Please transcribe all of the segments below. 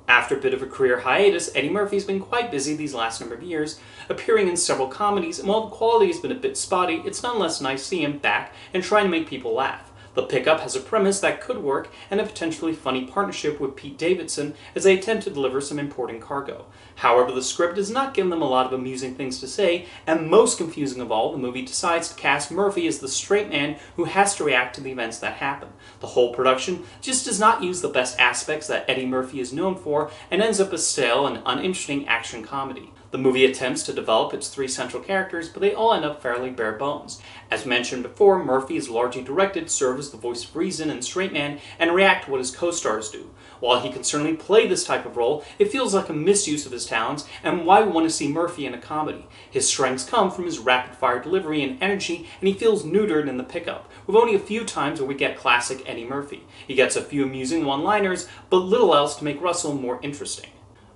After a bit of a career hiatus, Eddie Murphy's been quite busy these last number of years, appearing in several comedies, and while the quality has been a bit spotty, it's nonetheless nice to see him back and trying to make people laugh. The Pickup has a premise that could work and a potentially funny partnership with Pete Davidson as they attempt to deliver some important cargo. However, the script does not give them a lot of amusing things to say, and most confusing of all, the movie decides to cast Murphy as the straight man who has to react to the events that happen. The whole production just does not use the best aspects that Eddie Murphy is known for and ends up a stale and uninteresting action comedy. The movie attempts to develop its three central characters, but they all end up fairly bare bones. As mentioned before, Murphy is largely directed to serve as the voice of reason and straight man and react to what his co-stars do. While he can certainly play this type of role, it feels like a misuse of his talents and why we want to see Murphy in a comedy. His strengths come from his rapid-fire delivery and energy, and he feels neutered in The Pickup, with only a few times where we get classic Eddie Murphy. He gets a few amusing one-liners, but little else to make Russell more interesting.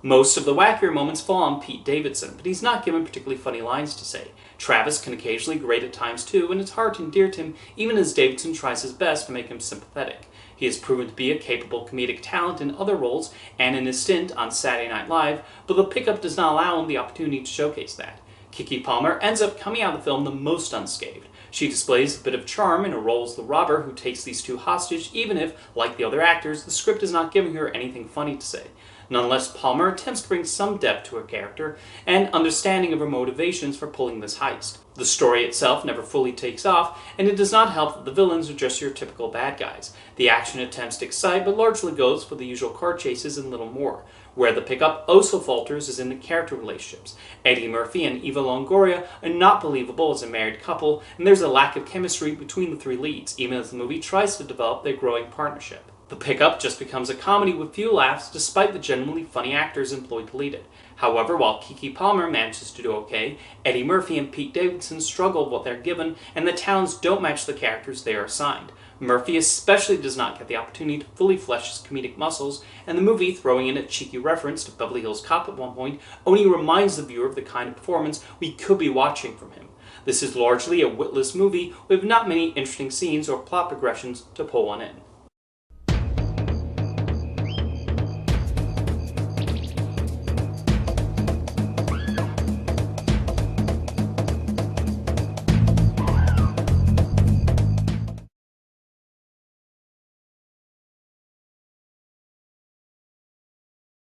Most of the wackier moments fall on Pete Davidson, but he's not given particularly funny lines to say. Travis can occasionally grate at times too, and it's hard to endear to him even as Davidson tries his best to make him sympathetic. He has proven to be a capable comedic talent in other roles and in his stint on Saturday Night Live, but The Pickup does not allow him the opportunity to showcase that. Keke Palmer ends up coming out of the film the most unscathed. She displays a bit of charm in her role as the robber who takes these two hostage, even if, like the other actors, the script is not giving her anything funny to say. Nonetheless, Palmer attempts to bring some depth to her character and understanding of her motivations for pulling this heist. The story itself never fully takes off, and it does not help that the villains are just your typical bad guys. The action attempts to excite, but largely goes for the usual car chases and little more. Where The Pickup also falters is in the character relationships. Eddie Murphy and Eva Longoria are not believable as a married couple, and there's a lack of chemistry between the three leads, even as the movie tries to develop their growing partnership. The Pickup just becomes a comedy with few laughs despite the genuinely funny actors employed to lead it. However, while Keke Palmer manages to do okay, Eddie Murphy and Pete Davidson struggle with what they're given, and the talents don't match the characters they are assigned. Murphy especially does not get the opportunity to fully flesh his comedic muscles, and the movie, throwing in a cheeky reference to Beverly Hills Cop at one point, only reminds the viewer of the kind of performance we could be watching from him. This is largely a witless movie with not many interesting scenes or plot progressions to pull one in.